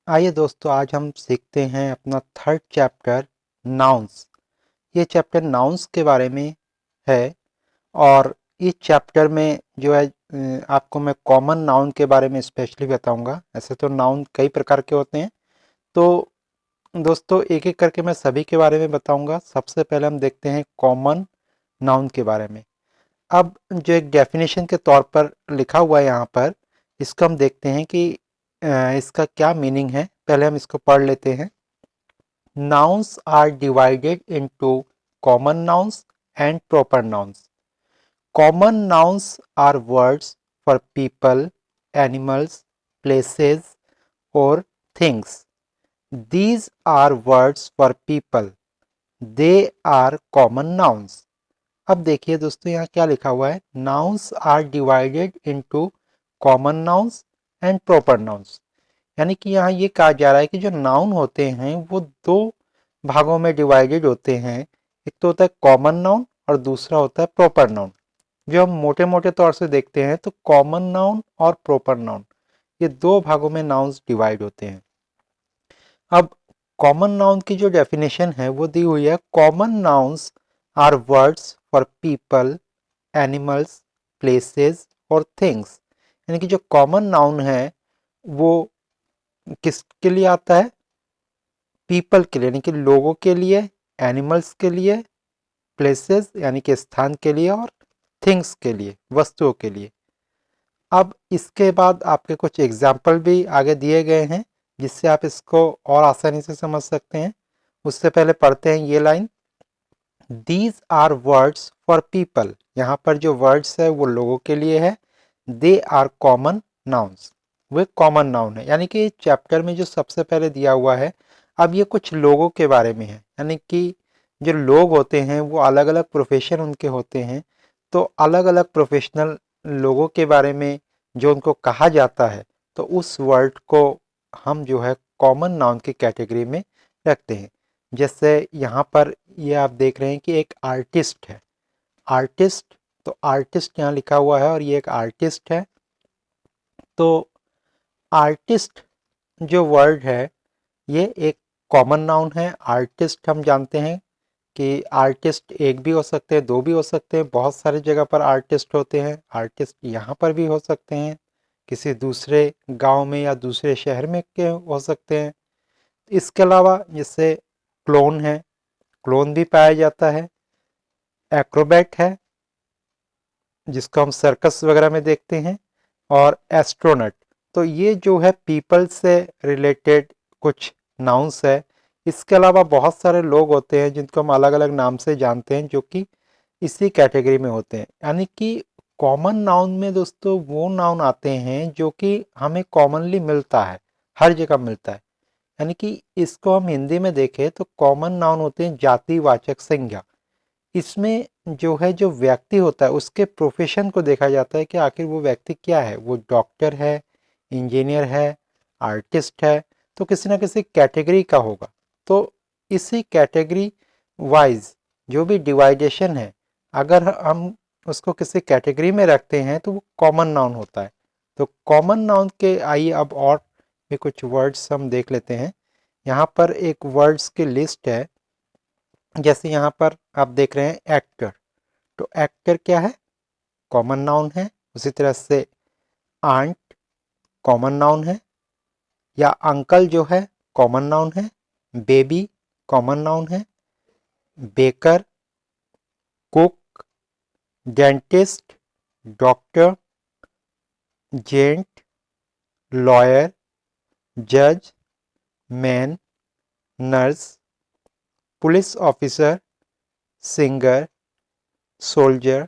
आइए दोस्तों, आज हम सीखते हैं अपना थर्ड चैप्टर नाउन्स। ये चैप्टर नाउन्स के बारे में है। और इस चैप्टर में जो है आपको मैं कॉमन नाउन के बारे में स्पेशली बताऊंगा। ऐसे तो नाउन कई प्रकार के होते हैं, तो दोस्तों एक एक करके मैं सभी के बारे में बताऊंगा। सबसे पहले हम देखते हैं कॉमन नाउन के बारे में। अब जो एक डेफिनेशन के तौर पर लिखा हुआ है यहाँ पर, इसको हम देखते हैं कि इसका क्या मीनिंग है। पहले हम इसको पढ़ लेते हैं। Nouns are divided into common nouns and proper nouns. Common nouns are words for people, animals, places, or things. These are words for people. They are common nouns. अब देखिए दोस्तों, यहाँ क्या लिखा हुआ है। Nouns are divided into common nouns and proper nouns. यानी कि यहाँ ये कहा जा रहा है कि जो नाउन होते हैं वो दो भागों में डिवाइडेड होते हैं। एक तो होता है कॉमन नाउन और दूसरा होता है प्रॉपर नाउन। जो हम मोटे मोटे तौर से देखते हैं तो कॉमन नाउन और प्रॉपर नाउन, ये दो भागों में नाउन्स डिवाइड होते हैं। अब कॉमन नाउन की जो डेफिनेशन है वो दी हुई है। Common nouns are words for people, animals, places और थिंग्स। यानी कि जो कॉमन नाउन है वो किसके लिए आता है? पीपल के लिए, यानी कि लोगों के लिए, एनिमल्स के लिए, प्लेसेस यानी कि स्थान के लिए, और थिंग्स के लिए, वस्तुओं के लिए। अब इसके बाद आपके कुछ एग्जाम्पल भी आगे दिए गए हैं जिससे आप इसको और आसानी से समझ सकते हैं। उससे पहले पढ़ते हैं ये line. These are words for people. यहाँ पर जो वर्ड्स है वो लोगों के लिए है। They are common nouns. वे कॉमन नाउन है। यानी कि चैप्टर में जो सबसे पहले दिया हुआ है, अब ये कुछ लोगों के बारे में है। यानी कि जो लोग होते हैं वो अलग अलग प्रोफेशन उनके होते हैं। तो अलग अलग प्रोफेशनल लोगों के बारे में जो उनको कहा जाता है, तो उस वर्ड को हम जो है कॉमन नाउन की कैटेगरी में रखते हैं। जैसे यहाँ पर ये आप देख रहे हैं कि एक आर्टिस्ट है। आर्टिस्ट, तो आर्टिस्ट यहाँ लिखा हुआ है और ये एक आर्टिस्ट है। तो आर्टिस्ट जो वर्ड है ये एक कॉमन नाउन है। आर्टिस्ट हम जानते हैं कि आर्टिस्ट एक भी हो सकते हैं, दो भी हो सकते हैं। बहुत सारी जगह पर आर्टिस्ट होते हैं। आर्टिस्ट यहाँ पर भी हो सकते हैं, किसी दूसरे गांव में या दूसरे शहर में के हो सकते हैं। इसके अलावा जैसे क्लोन है, क्लोन भी पाया जाता है। एक्रोबैट है जिसको हम सर्कस वगैरह में देखते हैं, और एस्ट्रोनट। तो ये जो है पीपल से रिलेटेड कुछ नाउन्स है। इसके अलावा बहुत सारे लोग होते हैं जिनको हम अलग अलग नाम से जानते हैं, जो कि इसी कैटेगरी में होते हैं। यानी कि कॉमन नाउन में दोस्तों वो नाउन आते हैं जो कि हमें कॉमनली मिलता है, हर जगह मिलता है। यानी कि इसको हम हिंदी में देखें तो कॉमन नाउन होते हैं जातिवाचक संज्ञा। इसमें जो है जो व्यक्ति होता है उसके प्रोफेशन को देखा जाता है कि आखिर वो व्यक्ति क्या है। वो डॉक्टर है, इंजीनियर है, आर्टिस्ट है, तो किसी ना किसी कैटेगरी का होगा। तो इसी कैटेगरी वाइज जो भी डिवाइडेशन है, अगर हम उसको किसी कैटेगरी में रखते हैं तो वो कॉमन नाउन होता है। तो कॉमन नाउन के आइए अब और भी कुछ वर्ड्स हम देख लेते हैं। यहाँ पर एक वर्ड्स की लिस्ट है। जैसे यहाँ पर आप देख रहे हैं एक्टर। तो एक्टर क्या है? कॉमन नाउन है। उसी तरह से आंट कॉमन नाउन है, या अंकल जो है कॉमन नाउन है। बेबी कॉमन नाउन है। Baker, cook, dentist, doctor, gent, lawyer, जज, man, nurse, police officer, singer, soldier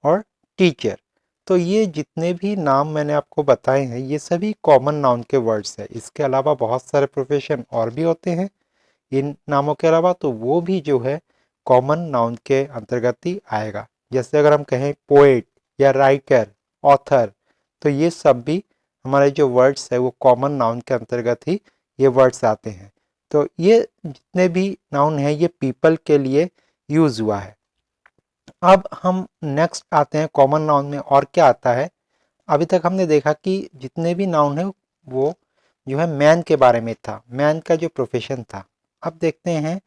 और टीचर। तो ये जितने भी नाम मैंने आपको बताए हैं ये सभी कॉमन नाउन के वर्ड्स हैं। इसके अलावा बहुत सारे प्रोफेशन और भी होते हैं इन नामों के अलावा, तो वो भी जो है कॉमन नाउन के अंतर्गत ही आएगा। जैसे अगर हम कहें पोएट या राइटर, ऑथर, तो ये सब भी हमारे जो वर्ड्स है वो कॉमन नाउन के अंतर्गत ही ये वर्ड्स आते हैं। तो ये जितने भी नाउन हैं ये पीपल के लिए यूज हुआ है। अब हम नेक्स्ट आते हैं कॉमन नाउन में और क्या आता है। अभी तक हमने देखा कि जितने भी नाउन है वो जो है मैन के बारे में था, मैन का जो प्रोफेशन था। अब देखते हैं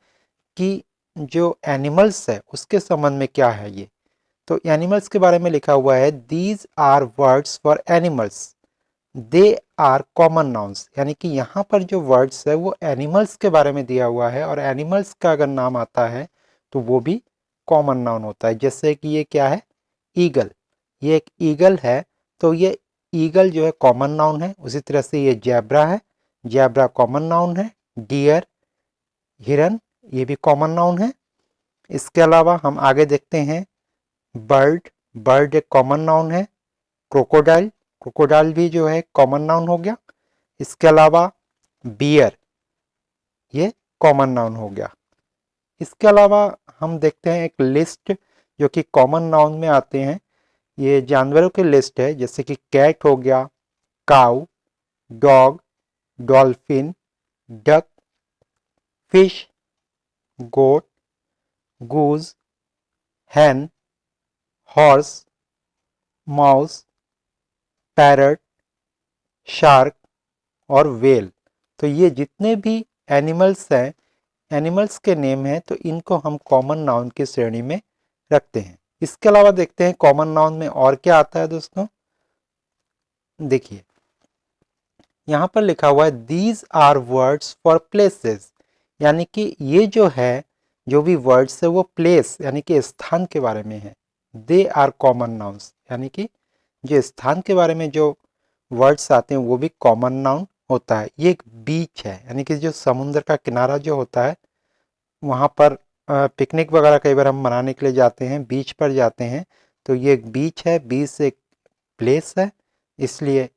कि जो एनिमल्स है उसके संबंध में क्या है ये। तो एनिमल्स के बारे में लिखा हुआ है, these are words for animals, they are common nouns, यानी कि यहाँ पर जो वर्ड्स है वो एनिमल्स के बारे में दिया हुआ है, और एनिमल्स का अगर नाम आता है तो वो भी कॉमन नाउन होता है। जैसे कि ये क्या है, ईगल, ये एक ईगल है, तो ये ईगल जो है कॉमन नाउन है। उसी तरह से ये जैब्रा है, जैब्रा कॉमन नाउन है। डियर, हिरन, ये भी कॉमन नाउन है। इसके अलावा हम आगे देखते हैं, बर्ड, बर्ड एक कॉमन नाउन है। क्रोकोडाइल, क्रोकोडाइल भी जो है कॉमन नाउन हो गया। इसके अलावा बियर, ये कॉमन नाउन हो गया। इसके अलावा हम देखते हैं एक लिस्ट जो कि कॉमन नाउन में आते हैं, ये जानवरों की लिस्ट है, जैसे कि कैट हो गया, काऊ, डॉग, डॉल्फिन, डक, फिश, गोट, गूज, हैन, हॉर्स, माउस, पैरट, शार्क और वेल। तो ये जितने भी एनिमल्स हैं, एनिमल्स के नेम हैं, तो इनको हम कॉमन नाउन की श्रेणी में रखते हैं। इसके अलावा देखते हैं कॉमन नाउन में और क्या आता है दोस्तों। देखिए यहाँ पर लिखा हुआ है, these are words for places, यानी कि ये जो है, जो भी वर्ड्स है वो प्लेस यानी कि स्थान के बारे में है। दे आर कॉमन नाउन्स, यानी कि जो स्थान के बारे में जो वर्ड्स आते हैं वो भी कॉमन नाउन होता है। ये एक बीच है, यानी कि जो समुद्र का किनारा जो होता है, वहाँ पर पिकनिक वगैरह कई बार हम मनाने के लिए जाते हैं, बीच पर जाते हैं, तो ये एक बीच है, बीच एक प्लेस है, इसलिए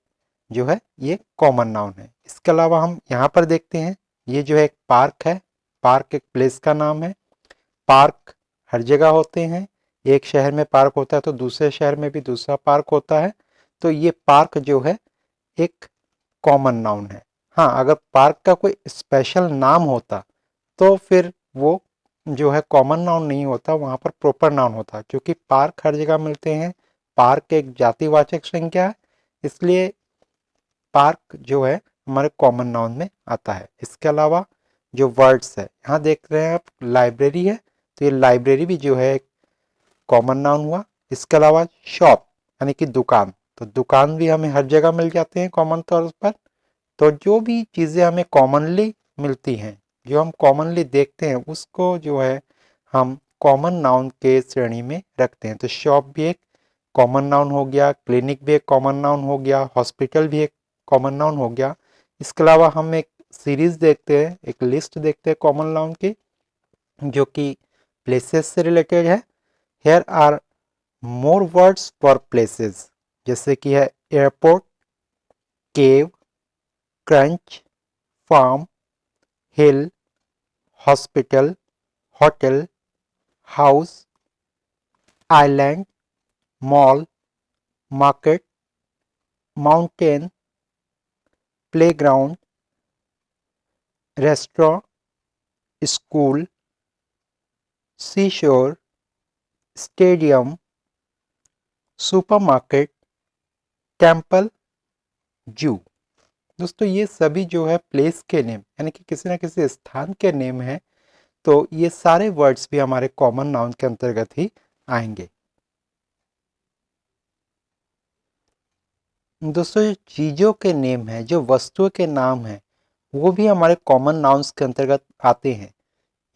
जो है ये कॉमन नाउन है। इसके अलावा हम यहाँ पर देखते हैं, ये जो है एक पार्क है, पार्क एक प्लेस का नाम है। पार्क हर जगह होते हैं, एक शहर में पार्क होता है तो दूसरे शहर में भी दूसरा पार्क होता है, तो ये पार्क जो है एक कॉमन नाउन है। हाँ, अगर पार्क का कोई स्पेशल नाम होता तो फिर वो जो है कॉमन नाउन नहीं होता, वहाँ पर प्रॉपर नाउन होता, क्योंकि पार्क हर जगह मिलते हैं। पार्क एक जातिवाचक संख्या है, इसलिए पार्क जो है हमारे कॉमन नाउन में आता है। इसके अलावा जो वर्ड्स है, यहाँ देख रहे हैं आप लाइब्रेरी है, तो ये लाइब्रेरी भी जो है कॉमन नाउन हुआ। इसके अलावा शॉप यानी कि दुकान, तो दुकान भी हमें हर जगह मिल जाते हैं कॉमन तौर पर। तो जो भी चीज़ें हमें कॉमनली मिलती हैं, जो हम कॉमनली देखते हैं, उसको जो है हम कॉमन नाउन के श्रेणी में रखते हैं। तो शॉप भी एक कॉमन नाउन हो गया, क्लिनिक भी एक कॉमन नाउन हो गया, हॉस्पिटल भी एक कॉमन नाउन हो गया। इसके अलावा हम एक सीरीज देखते हैं, एक लिस्ट देखते हैं कॉमन नाउन की, जो कि प्लेसेस से रिलेटेड है। Here are more words for places, जैसे कि है airport, cave, church, farm, hill, hospital, hotel, house, island, mall, market, mountain, playground, restaurant, school, seashore, stadium, supermarket, temple, zoo. दोस्तों ये सभी जो है प्लेस के नेम यानी कि किसी न किसी स्थान के नेम हैं, तो ये सारे वर्ड्स भी हमारे कॉमन नाउन के अंतर्गत ही आएंगे। दोस्तों जो चीज़ों के नेम हैं, जो वस्तुओं के नाम हैं, वो भी हमारे कॉमन नाउन्स के अंतर्गत आते हैं।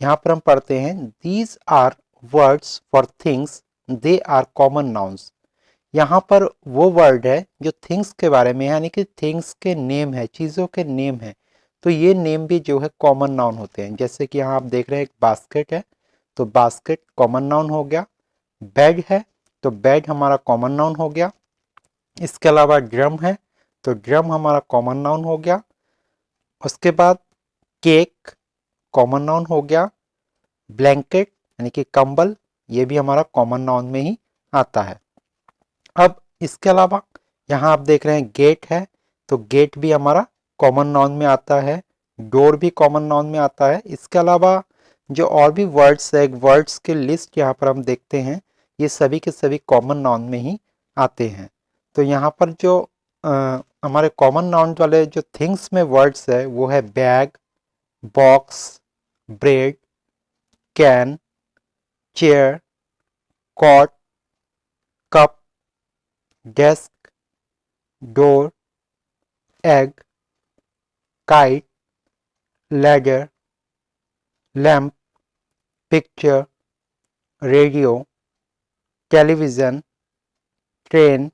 यहाँ पर हम पढ़ते हैं, these are words for things, they are common nouns. यहाँ पर वो वर्ड है जो थिंग्स के बारे में है, यानी कि थिंग्स के नेम है, चीज़ों के नेम है, तो ये नेम भी जो है कॉमन नाउन होते हैं। जैसे कि यहाँ आप देख रहे हैं एक बास्केट है, तो बास्केट कॉमन नाउन हो गया। बेड है, तो बेड हमारा कॉमन नाउन हो गया। इसके अलावा ड्रम है, तो ड्रम हमारा कॉमन नाउन हो गया। उसके बाद केक कॉमन नाउन हो गया। ब्लैंकेट यानी कि कंबल, ये भी हमारा कॉमन नाउन में ही आता है। अब इसके अलावा यहाँ आप देख रहे हैं गेट है, तो गेट भी हमारा कॉमन नाउन में आता है। डोर भी कॉमन नाउन में आता है। इसके अलावा जो और भी वर्ड्स है, वर्ड्स की लिस्ट यहाँ पर हम देखते हैं, ये सभी के सभी कॉमन नाउन में ही आते हैं। तो यहाँ पर जो हमारे कॉमन नाउन वाले जो थिंग्स में वर्ड्स है वो है bag, box, bread, can, chair, cot, cup, desk, door, egg, kite, ladder, lamp, picture, radio, television, train,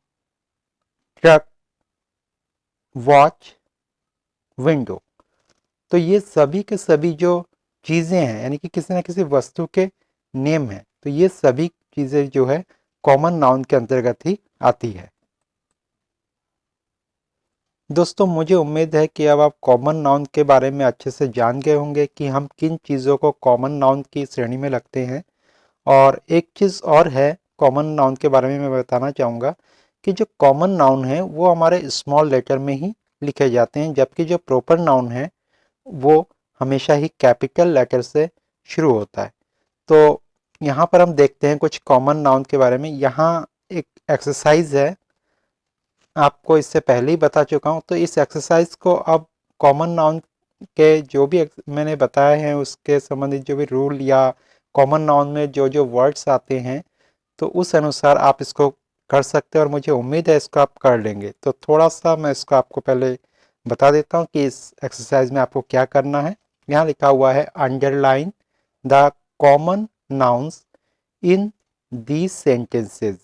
truck, watch, window. तो ये सभी के सभी जो चीज़ें हैं यानी कि किसी न किसी वस्तु के नेम हैं, तो ये सभी चीज़ें जो है कॉमन नाउन के अंतर्गत ही आती है। दोस्तों मुझे उम्मीद है कि अब आप कॉमन नाउन के बारे में अच्छे से जान गए होंगे कि हम किन चीज़ों को कॉमन नाउन की श्रेणी में रखते हैं। और एक चीज़ और है कॉमन नाउन के बारे में मैं बताना चाहूँगा कि जो कॉमन नाउन है वो हमारे स्मॉल लेटर में ही लिखे जाते हैं, जबकि जो प्रॉपर नाउन है वो हमेशा ही कैपिटल लेटर से शुरू होता है। तो यहाँ पर हम देखते हैं कुछ कॉमन नाउन के बारे में। यहाँ एक एक्सरसाइज है, आपको इससे पहले ही बता चुका हूँ। तो इस एक्सरसाइज को अब कॉमन नाउन के जो भी मैंने बताए हैं उसके संबंधित जो भी रूल या कॉमन नाउन में जो जो वर्ड्स आते हैं तो उस अनुसार आप इसको कर सकते हैं और मुझे उम्मीद है इसको आप कर लेंगे। तो थोड़ा सा मैं इसको आपको पहले बता देता हूँ कि इस एक्सरसाइज में आपको क्या करना है। यहाँ लिखा हुआ है underline the common nouns in these sentences,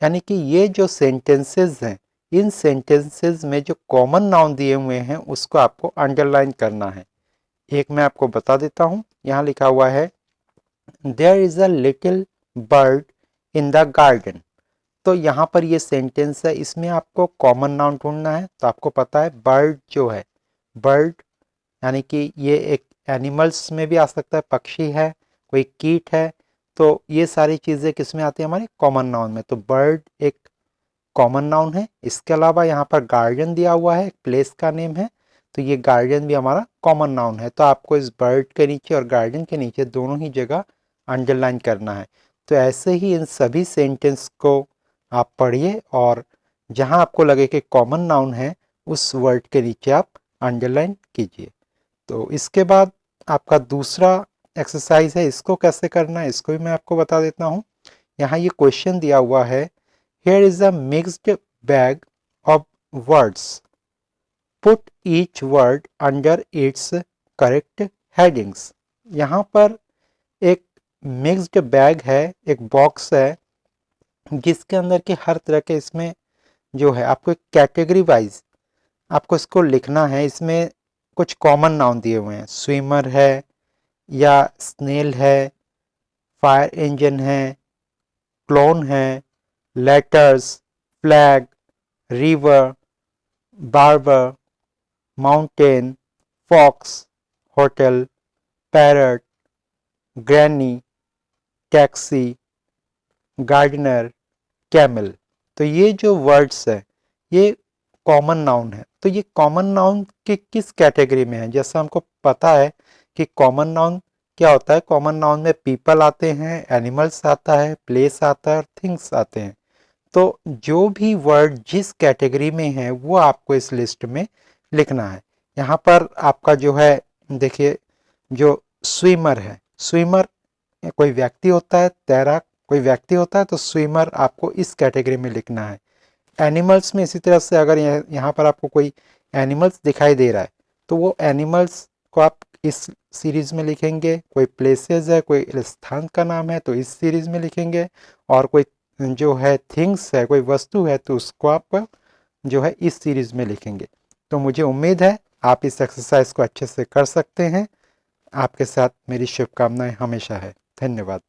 यानी कि ये जो सेंटेंसेस हैं इन सेंटेंसेस में जो कॉमन नाउन दिए हुए हैं उसको आपको अंडरलाइन करना है। एक मैं आपको बता देता हूँ। यहाँ लिखा हुआ है there is a little bird in the garden. तो यहाँ पर ये सेंटेंस है, इसमें आपको कॉमन नाउन ढूंढना है। तो आपको पता है बर्ड जो है, बर्ड यानी कि ये एक एनिमल्स में भी आ सकता है, पक्षी है, कोई कीट है। तो ये सारी चीज़ें किस में आती है, हमारे कॉमन नाउन में। तो बर्ड एक कॉमन नाउन है। इसके अलावा यहाँ पर गार्डन दिया हुआ है, प्लेस का नेम है, तो ये गार्डन भी हमारा कॉमन नाउन है। तो आपको इस बर्ड के नीचे और गार्डन के नीचे दोनों ही जगह अंडरलाइन करना है। तो ऐसे ही इन सभी सेंटेंस को आप पढ़िए और जहाँ आपको लगे कि कॉमन नाउन है उस वर्ड के नीचे आप अंडरलाइन कीजिए। तो इसके बाद आपका दूसरा एक्सरसाइज है, इसको कैसे करना है इसको भी मैं आपको बता देता हूँ। यहाँ ये क्वेश्चन दिया हुआ है, here is a mixed bag of words, put each word under its correct headings। यहाँ पर एक मिक्स्ड बैग है, एक बॉक्स है जिसके अंदर के हर तरह के इसमें जो है आपको एक कैटेगरी वाइज आपको इसको लिखना है। इसमें कुछ कॉमन नाउन दिए हुए हैं, स्विमर है या स्नेल है, फायर इंजन है, क्लोन है, letters, flag, river, barber, mountain, fox, hotel, parrot, granny, taxi, gardener, camel. तो ये जो वर्ड्स है ये कॉमन नाउन है। तो ये कॉमन नाउन के किस कैटेगरी में है, जैसा हमको पता है कि कॉमन नाउन क्या होता है। कॉमन नाउन में पीपल आते हैं, एनिमल्स आता है, प्लेस आता है और थिंग्स आते हैं। तो जो भी वर्ड जिस कैटेगरी में है वो आपको इस लिस्ट में लिखना है। यहाँ पर आपका जो है देखिए, जो स्विमर है, स्विमर कोई व्यक्ति होता है, तैराक कोई व्यक्ति होता है, तो स्विमर आपको इस कैटेगरी में लिखना है। एनिमल्स में इसी तरह से अगर यहाँ पर आपको कोई एनिमल्स दिखाई दे रहा है तो वो एनिमल्स को आप इस सीरीज में लिखेंगे। कोई प्लेसेस है, कोई स्थान का नाम है तो इस सीरीज में लिखेंगे। और कोई जो है थिंग्स है, कोई वस्तु है तो उसको आप जो है इस सीरीज में लिखेंगे। तो मुझे उम्मीद है आप इस एक्सरसाइज को अच्छे से कर सकते हैं। आपके साथ मेरी शुभकामनाएं हमेशा है। धन्यवाद।